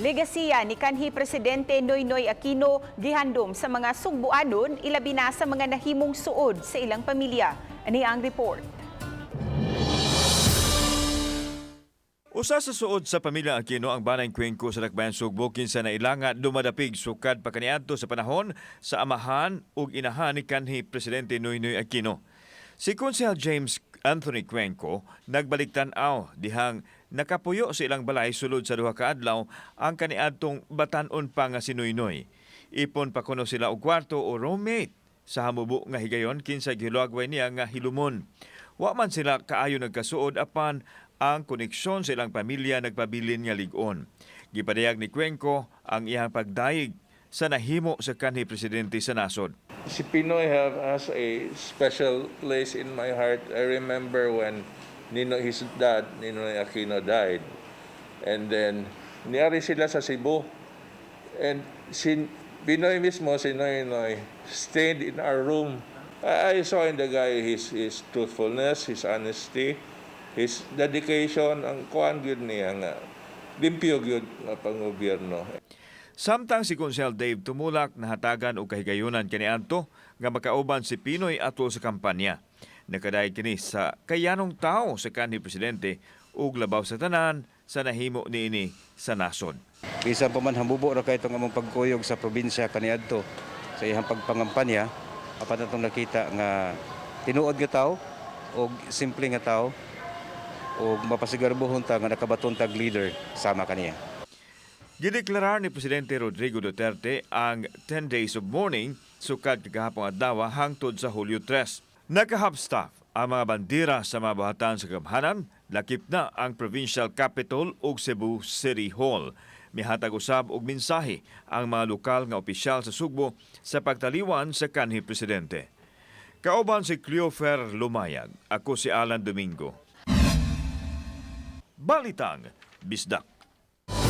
Legasiya ni kanhi Presidente Noynoy Aquino gihandom sa mga Sugboanon, ilabi na sa mga nahimong suod sa ilang pamilya. Ani ang report. Usa sa suod sa pamilya Aquino ang banay'ng Cuenco sa Dakbayan Sugbo kinsa nailanga dumadapig sukad pa kaniadto sa panahon sa amahan ug inahan ni kanhi Presidente Noynoy Aquino. Si Konsehal James Anthony Cuenco nagbalik tan-aw dihang nakapuyo sa ilang balay sulod sa duha ka adlaw ang kaniadtong batan-on pa nga si Noynoy. Ipon pa kuno sila og kwarto o roommate sa hamubo nga higayon kinsa gihilagway niya nga hilumon. Wa man sila kaayo nagkasuod apan ang koneksyon sa ilang pamilya nagpabilin nga lig-on. Gipadayag ni Cuenco ang iyang pagdayeg sa nahimo sa kanhi Presidente sa nasod. Si PNoy has a special place in my heart. I remember when his dad, Ninoy Aquino, died. And then, niyari sila sa Sugbo. And si PNoy mismo, si Noynoy, stayed in our room. I saw in the guy his truthfulness, his honesty, his dedication, ang kuan gyud niya nga limpyo gyud nga panggobyerno. Samtang si Konsehal Dave tumulak na hatagan og kahigayunan kaniadto nga makauban si PNoy atol sa kampanya. Nakaday kini sa kayanong tao sa kanhi Presidente ug labaw sa tanan sa nahimo niini sa nasod. Bisan pa man hamubo ra kay itong among pagkuyog sa probinsya kaniadto sa iyang pagpangampanya, apan natong nakita nga tinuod nga tao og simple nga tao og mapasigarbuhon ta nga nakabaton tag leader sama kaniya. Gideklarar ni Presidente Rodrigo Duterte ang 10 days of mourning sukad kagahapong adlaw hangtod sa Hulyo 3. Naka-half-staff ang mga bandera sa mga buhatan sa gamhanan, lakip na ang Provincial Capital ug Cebu City Hall. Mihatag usab og mensahe ang mga lokal nga opisyal sa Sugbo sa pagtaliwan sa kanhi Presidente. Kauban si Cleofer Lumayag, ako si Alan Domingo. Balitang Bisdak.